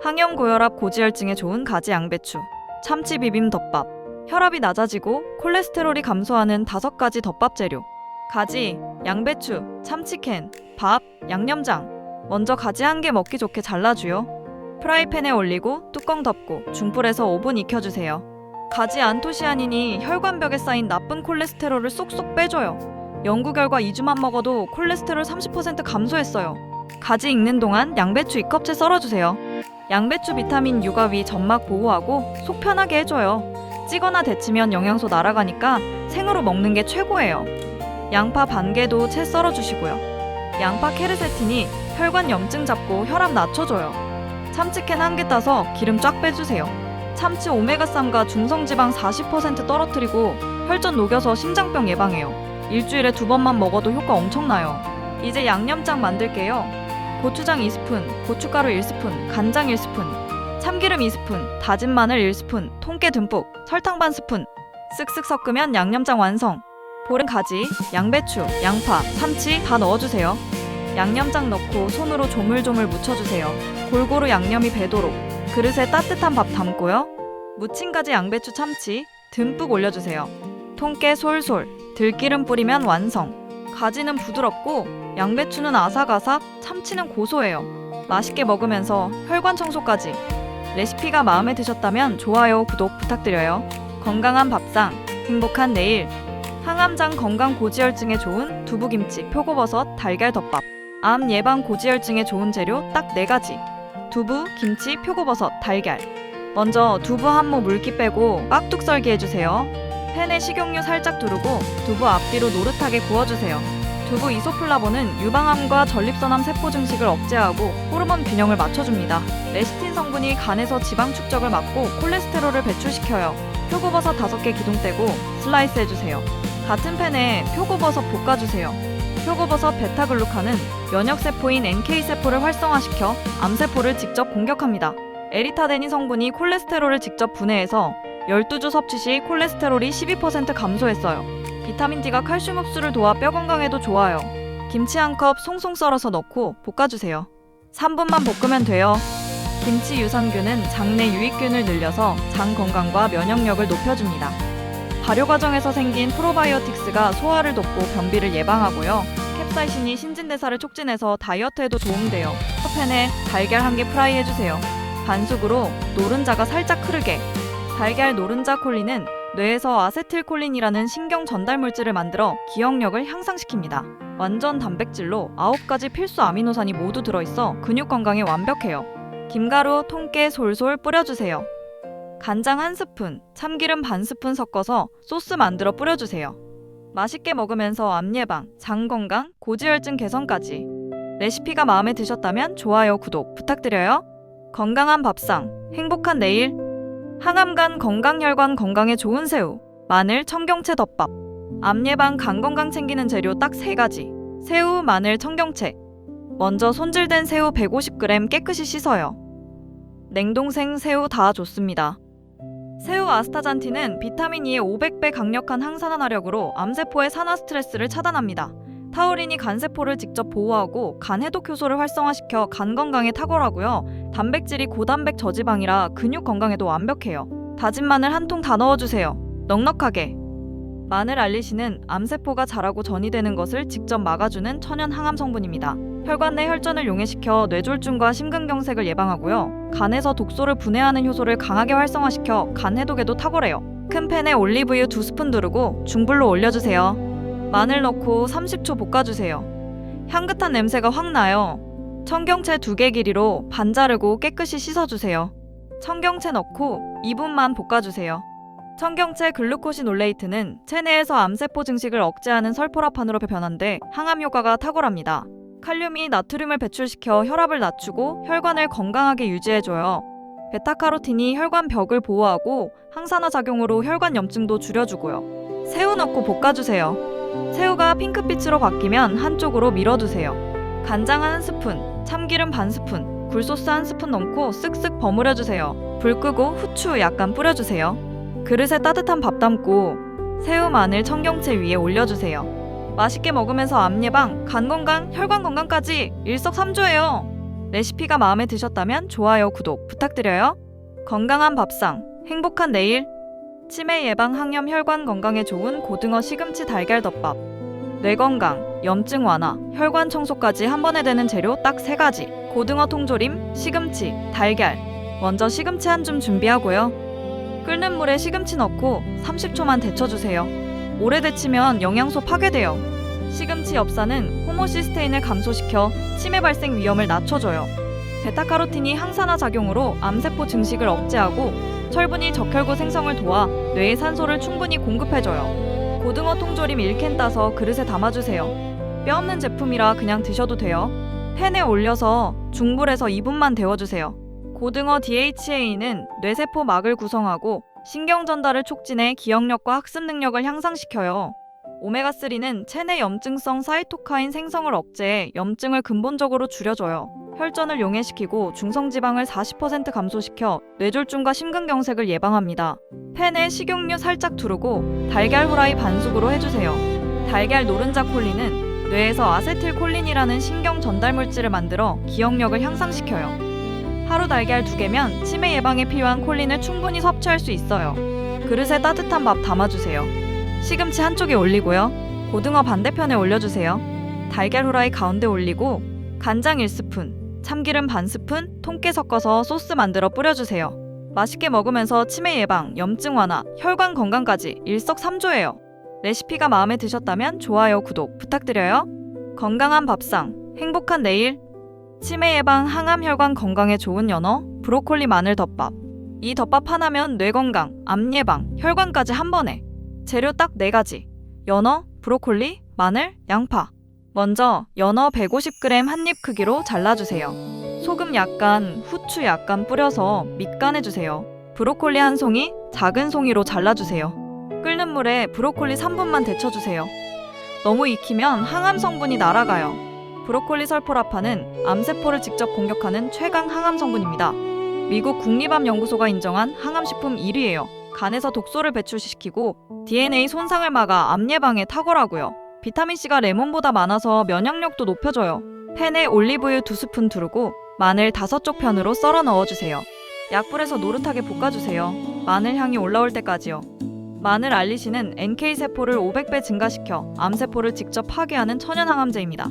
항염 고혈압 고지혈증에 좋은 가지 양배추, 참치 비빔 덮밥. 혈압이 낮아지고 콜레스테롤이 감소하는 5가지 덮밥 재료. 가지, 양배추, 참치캔, 밥, 양념장. 먼저 가지 한 개 먹기 좋게 잘라주요. 프라이팬에 올리고 뚜껑 덮고 중불에서 5분 익혀주세요. 가지 안토시아닌이 혈관벽에 쌓인 나쁜 콜레스테롤을 쏙쏙 빼줘요. 연구 결과 2주만 먹어도 콜레스테롤 30% 감소했어요. 가지 익는 동안 양배추 2컵째 썰어주세요. 양배추 비타민 U가 위 점막 보호하고 속 편하게 해줘요. 찌거나 데치면 영양소 날아가니까 생으로 먹는 게 최고예요. 양파 반 개도 채 썰어주시고요. 양파 케르세틴이 혈관 염증 잡고 혈압 낮춰줘요. 참치캔 한 개 따서 기름 쫙 빼주세요. 참치 오메가3가 중성지방 40% 떨어뜨리고 혈전 녹여서 심장병 예방해요. 일주일에 2번만 먹어도 효과 엄청나요. 이제 양념장 만들게요. 고추장 2스푼, 고춧가루 1스푼, 간장 1스푼, 참기름 2스푼, 다진 마늘 1스푼, 통깨 듬뿍, 설탕 반 스푼. 쓱쓱 섞으면 양념장 완성. 볼은 가지, 양배추, 양파, 참치 다 넣어주세요. 양념장 넣고 손으로 조물조물 묻혀주세요. 골고루 양념이 배도록. 그릇에 따뜻한 밥 담고요. 무친 가지 양배추 참치 듬뿍 올려주세요. 통깨 솔솔, 들기름 뿌리면 완성. 가지는 부드럽고 양배추는 아삭아삭, 참치는 고소해요. 맛있게 먹으면서 혈관 청소까지. 레시피가 마음에 드셨다면 좋아요, 구독 부탁드려요. 건강한 밥상, 행복한 내일. 항암장 건강 고지혈증에 좋은 두부김치, 표고버섯, 달걀 덮밥. 암 예방 고지혈증에 좋은 재료 딱 4가지. 두부, 김치, 표고버섯, 달걀. 먼저 두부 한 모 물기 빼고 깍둑 썰기 해주세요. 팬에 식용유 살짝 두르고 두부 앞뒤로 노릇하게 구워주세요. 두부 이소플라본은 유방암과 전립선암 세포 증식을 억제하고 호르몬 균형을 맞춰줍니다. 레시틴 성분이 간에서 지방 축적을 막고 콜레스테롤을 배출시켜요. 표고버섯 5개 기둥 떼고 슬라이스 해주세요. 같은 팬에 표고버섯 볶아주세요. 표고버섯 베타글루칸은 면역세포인 NK세포를 활성화시켜 암세포를 직접 공격합니다. 에리타데닌 성분이 콜레스테롤을 직접 분해해서 12주 섭취 시 콜레스테롤이 12% 감소했어요. 비타민 D가 칼슘 흡수를 도와 뼈 건강에도 좋아요. 김치 1컵 송송 썰어서 넣고 볶아주세요. 3분만 볶으면 돼요. 김치 유산균은 장내 유익균을 늘려서 장 건강과 면역력을 높여줍니다. 발효 과정에서 생긴 프로바이오틱스가 소화를 돕고 변비를 예방하고요. 캡사이신이 신진대사를 촉진해서 다이어트에도 도움돼요. 팬에 달걀 1개 프라이 해주세요. 반숙으로 노른자가 살짝 흐르게. 달걀 노른자 콜린은 뇌에서 아세틸콜린이라는 신경 전달 물질을 만들어 기억력을 향상시킵니다. 완전 단백질로 9가지 필수 아미노산이 모두 들어있어 근육 건강에 완벽해요. 김가루, 통깨 솔솔 뿌려주세요. 간장 1스푼, 참기름 반 스푼 섞어서 소스 만들어 뿌려주세요. 맛있게 먹으면서 암 예방, 장 건강, 고지혈증 개선까지. 레시피가 마음에 드셨다면 좋아요, 구독 부탁드려요. 건강한 밥상, 행복한 내일. 항암간 건강혈관 건강에 좋은 새우, 마늘 청경채 덮밥. 암 예방 간 건강 챙기는 재료 딱 3가지. 새우, 마늘, 청경채. 먼저 손질된 새우 150g 깨끗이 씻어요. 냉동생 새우 다 좋습니다. 새우 아스타잔틴은 비타민 E의 500배 강력한 항산화력으로 암세포의 산화 스트레스를 차단합니다. 타우린이 간세포를 직접 보호하고 간 해독 효소를 활성화시켜 간 건강에 탁월하고요. 단백질이 고단백 저지방이라 근육 건강에도 완벽해요. 다진 마늘 1통 다 넣어주세요. 넉넉하게. 마늘 알리신은 암세포가 자라고 전이되는 것을 직접 막아주는 천연 항암 성분입니다. 혈관 내 혈전을 용해시켜 뇌졸중과 심근경색을 예방하고요. 간에서 독소를 분해하는 효소를 강하게 활성화시켜 간 해독에도 탁월해요. 큰 팬에 올리브유 2스푼 두르고 중불로 올려주세요. 마늘 넣고 30초 볶아주세요. 향긋한 냄새가 확 나요. 청경채 2개 길이로 반 자르고 깨끗이 씻어주세요. 청경채 넣고 2분만 볶아주세요. 청경채 글루코시놀레이트는 체내에서 암세포 증식을 억제하는 설포라판으로 변환돼 항암 효과가 탁월합니다. 칼륨이 나트륨을 배출시켜 혈압을 낮추고 혈관을 건강하게 유지해줘요. 베타카로틴이 혈관 벽을 보호하고 항산화 작용으로 혈관 염증도 줄여주고요. 새우 넣고 볶아주세요. 새우가 핑크빛으로 바뀌면 한쪽으로 밀어두세요. 간장 1스푼, 참기름 반 스푼, 굴소스 1스푼 넣고 쓱쓱 버무려주세요. 불 끄고 후추 약간 뿌려주세요. 그릇에 따뜻한 밥 담고 새우, 마늘, 청경채 위에 올려주세요. 맛있게 먹으면서 암 예방, 간 건강, 혈관 건강까지 일석삼조예요. 레시피가 마음에 드셨다면 좋아요, 구독 부탁드려요. 건강한 밥상, 행복한 내일. 치매 예방, 항염, 혈관 건강에 좋은 고등어 시금치 달걀 덮밥. 뇌 건강, 염증 완화, 혈관 청소까지 한 번에 되는 재료 딱 3가지. 고등어 통조림, 시금치, 달걀. 먼저 시금치 한 줌 준비하고요. 끓는 물에 시금치 넣고 30초만 데쳐주세요. 오래 데치면 영양소 파괴돼요. 시금치 엽산은 호모시스테인을 감소시켜 치매 발생 위험을 낮춰줘요. 베타카로틴이 항산화 작용으로 암세포 증식을 억제하고 철분이 적혈구 생성을 도와 뇌에 산소를 충분히 공급해줘요. 고등어 통조림 1캔 따서 그릇에 담아주세요. 뼈 없는 제품이라 그냥 드셔도 돼요. 팬에 올려서 중불에서 2분만 데워주세요. 고등어 DHA는 뇌세포 막을 구성하고 신경 전달을 촉진해 기억력과 학습 능력을 향상시켜요. 오메가3는 체내 염증성 사이토카인 생성을 억제해 염증을 근본적으로 줄여줘요. 혈전을 용해시키고 중성지방을 40% 감소시켜 뇌졸중과 심근경색을 예방합니다. 팬에 식용유 살짝 두르고 달걀 후라이 반숙으로 해주세요. 달걀 노른자 콜린은 뇌에서 아세틸콜린이라는 신경 전달 물질을 만들어 기억력을 향상시켜요. 하루 달걀 2개면 치매 예방에 필요한 콜린을 충분히 섭취할 수 있어요. 그릇에 따뜻한 밥 담아주세요. 시금치 한쪽에 올리고요. 고등어 반대편에 올려주세요. 달걀 후라이 가운데 올리고 간장 1스푼, 참기름 반 스푼, 통깨 섞어서 소스 만들어 뿌려주세요. 맛있게 먹으면서 치매 예방, 염증 완화, 혈관 건강까지 일석삼조예요. 레시피가 마음에 드셨다면 좋아요, 구독 부탁드려요. 건강한 밥상, 행복한 내일. 치매 예방, 항암, 혈관 건강에 좋은 연어, 브로콜리 마늘 덮밥. 이 덮밥 하나면 뇌 건강, 암 예방, 혈관까지 한 번에. 재료 딱 4가지. 연어, 브로콜리, 마늘, 양파. 먼저 연어 150g 한 입 크기로 잘라주세요. 소금 약간, 후추 약간 뿌려서 밑간해주세요. 브로콜리 한 송이, 작은 송이로 잘라주세요. 끓는 물에 브로콜리 3분만 데쳐주세요. 너무 익히면 항암 성분이 날아가요. 브로콜리 설포라파는 암세포를 직접 공격하는 최강 항암 성분입니다. 미국 국립암연구소가 인정한 항암식품 1위예요. 간에서 독소를 배출시키고 DNA 손상을 막아 암 예방에 탁월하고요. 비타민C가 레몬보다 많아서 면역력도 높여줘요. 팬에 올리브유 2스푼 두르고 마늘 5쪽 편으로 썰어 넣어주세요. 약불에서 노릇하게 볶아주세요. 마늘 향이 올라올 때까지요. 마늘 알리신은 NK세포를 500배 증가시켜 암세포를 직접 파괴하는 천연항암제입니다.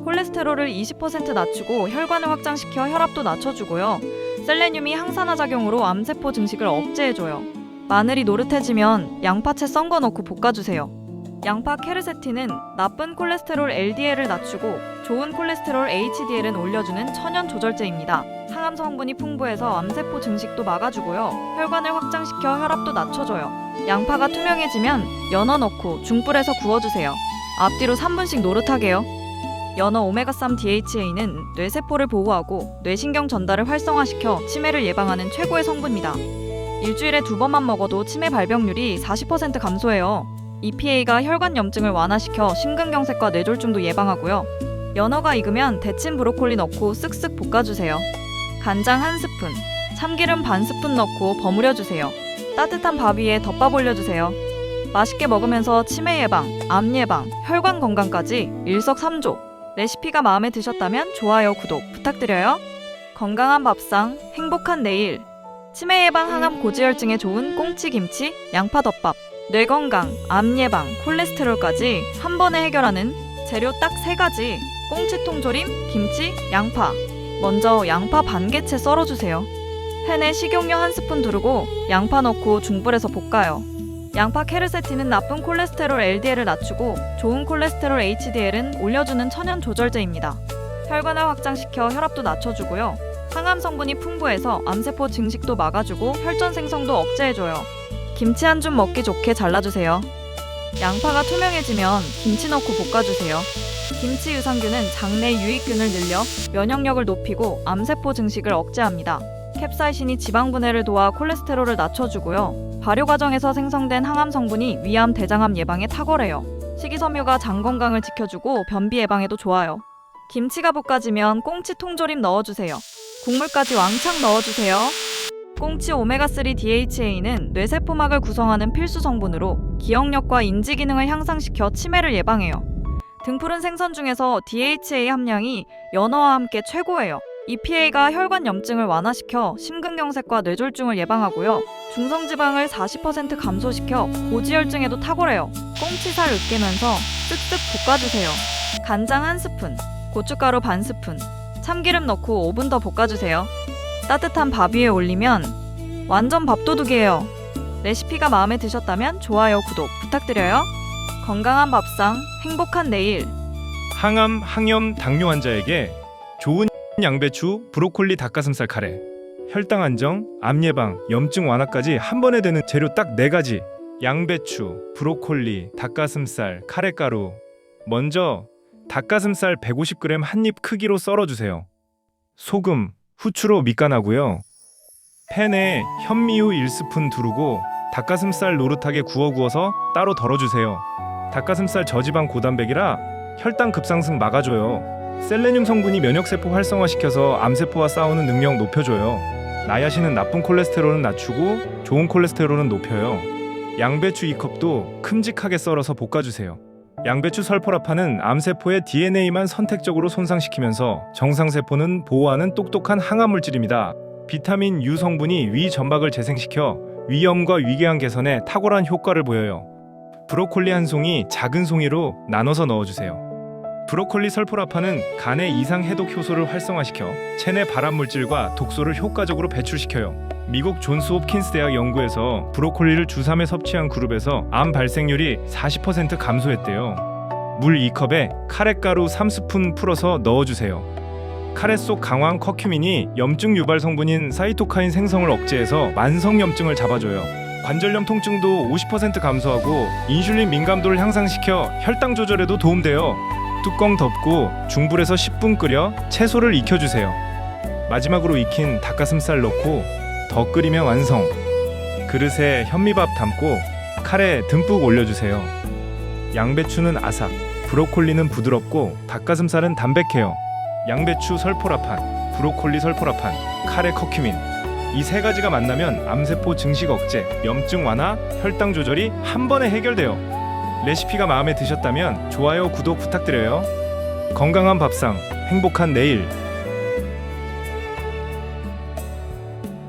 콜레스테롤을 20% 낮추고 혈관을 확장시켜 혈압도 낮춰주고요. 셀레늄이 항산화 작용으로 암세포 증식을 억제해줘요. 마늘이 노릇해지면 양파채 썬 거 넣고 볶아주세요. 양파 케르세틴은 나쁜 콜레스테롤 LDL을 낮추고 좋은 콜레스테롤 HDL은 올려주는 천연 조절제입니다. 항암 성분이 풍부해서 암세포 증식도 막아주고요. 혈관을 확장시켜 혈압도 낮춰줘요. 양파가 투명해지면 연어 넣고 중불에서 구워주세요. 앞뒤로 3분씩 노릇하게요. 연어 오메가3 DHA는 뇌세포를 보호하고 뇌신경 전달을 활성화시켜 치매를 예방하는 최고의 성분입니다. 일주일에 2번만 먹어도 치매 발병률이 40% 감소해요. EPA가 혈관 염증을 완화시켜 심근경색과 뇌졸중도 예방하고요. 연어가 익으면 데친 브로콜리 넣고 쓱쓱 볶아주세요. 간장 1스푼, 참기름 반 스푼 넣고 버무려주세요. 따뜻한 밥 위에 덮밥 올려주세요. 맛있게 먹으면서 치매 예방, 암 예방, 혈관 건강까지 일석삼조. 레시피가 마음에 드셨다면 좋아요, 구독 부탁드려요. 건강한 밥상, 행복한 내일. 치매 예방, 항암, 고지혈증에 좋은 꽁치김치, 양파덮밥. 뇌 건강, 암 예방, 콜레스테롤까지 한 번에 해결하는 재료 딱 3가지. 꽁치 통조림, 김치, 양파. 먼저 양파 반개채 썰어주세요. 팬에 식용유 1스푼 두르고 양파 넣고 중불에서 볶아요. 양파 케르세틴은 나쁜 콜레스테롤 LDL을 낮추고 좋은 콜레스테롤 HDL은 올려주는 천연 조절제입니다. 혈관을 확장시켜 혈압도 낮춰주고요. 항암 성분이 풍부해서 암세포 증식도 막아주고 혈전 생성도 억제해줘요. 김치 한 줌 먹기 좋게 잘라주세요. 양파가 투명해지면 김치 넣고 볶아주세요. 김치 유산균은 장내 유익균을 늘려 면역력을 높이고 암세포 증식을 억제합니다. 캡사이신이 지방 분해를 도와 콜레스테롤을 낮춰주고요. 발효 과정에서 생성된 항암 성분이 위암, 대장암 예방에 탁월해요. 식이섬유가 장 건강을 지켜주고 변비 예방에도 좋아요. 김치가 볶아지면 꽁치 통조림 넣어주세요. 국물까지 왕창 넣어주세요. 꽁치 오메가3 DHA는 뇌세포막을 구성하는 필수 성분으로 기억력과 인지 기능을 향상시켜 치매를 예방해요. 등푸른 생선 중에서 DHA 함량이 연어와 함께 최고예요. EPA가 혈관 염증을 완화시켜 심근경색과 뇌졸중을 예방하고요. 중성지방을 40% 감소시켜 고지혈증에도 탁월해요. 꽁치살 으깨면서 쓱쓱 볶아주세요. 간장 1스푼, 고춧가루 반 스푼, 참기름 넣고 5분 더 볶아주세요. 따뜻한 밥 위에 올리면 완전 밥도둑이에요. 레시피가 마음에 드셨다면 좋아요, 구독 부탁드려요. 건강한 밥상, 행복한 내일. 항암, 항염, 당뇨 환자에게 좋은 양배추, 브로콜리, 닭가슴살 카레. 혈당 안정, 암 예방, 염증 완화까지 한 번에 되는 재료 딱 4가지. 양배추, 브로콜리, 닭가슴살, 카레가루. 먼저 닭가슴살 150g 한 입 크기로 썰어주세요. 소금, 후추로 밑간하고요. 팬에 현미유 1스푼 두르고 닭가슴살 노릇하게 구워서 따로 덜어주세요. 닭가슴살 저지방 고단백이라 혈당 급상승 막아줘요. 셀레늄 성분이 면역세포 활성화시켜서 암세포와 싸우는 능력 높여줘요. 나야신은 나쁜 콜레스테롤은 낮추고 좋은 콜레스테롤은 높여요. 양배추 2컵도 큼직하게 썰어서 볶아주세요. 양배추 설포라판은 암세포의 DNA만 선택적으로 손상시키면서 정상세포는 보호하는 똑똑한 항암물질입니다. 비타민 U 성분이 위 점박을 재생시켜 위염과 위궤양 개선에 탁월한 효과를 보여요. 브로콜리 한 송이 작은 송이로 나눠서 넣어주세요. 브로콜리 설포라판은 간의 이상 해독 효소를 활성화시켜 체내 발암물질과 독소를 효과적으로 배출시켜요. 미국 존스 홉킨스 대학 연구에서 브로콜리를 주 3회 섭취한 그룹에서 암 발생률이 40% 감소했대요. 물 2컵에 카레가루 3스푼 풀어서 넣어주세요. 카레 속 강황 커큐민이 염증 유발 성분인 사이토카인 생성을 억제해서 만성염증을 잡아줘요. 관절염 통증도 50% 감소하고 인슐린 민감도를 향상시켜 혈당 조절에도 도움돼요. 뚜껑 덮고 중불에서 10분 끓여 채소를 익혀주세요. 마지막으로 익힌 닭가슴살 넣고 더 끓이면 완성. 그릇에 현미밥 담고 카레 듬뿍 올려주세요. 양배추는 아삭, 브로콜리는 부드럽고 닭가슴살은 담백해요. 양배추 설포라판, 브로콜리 설포라판, 카레 커큐민. 이 3가지가 만나면 암세포 증식 억제, 염증 완화, 혈당 조절이 한 번에 해결돼요. 레시피가 마음에 드셨다면 좋아요, 구독 부탁드려요. 건강한 밥상, 행복한 내일.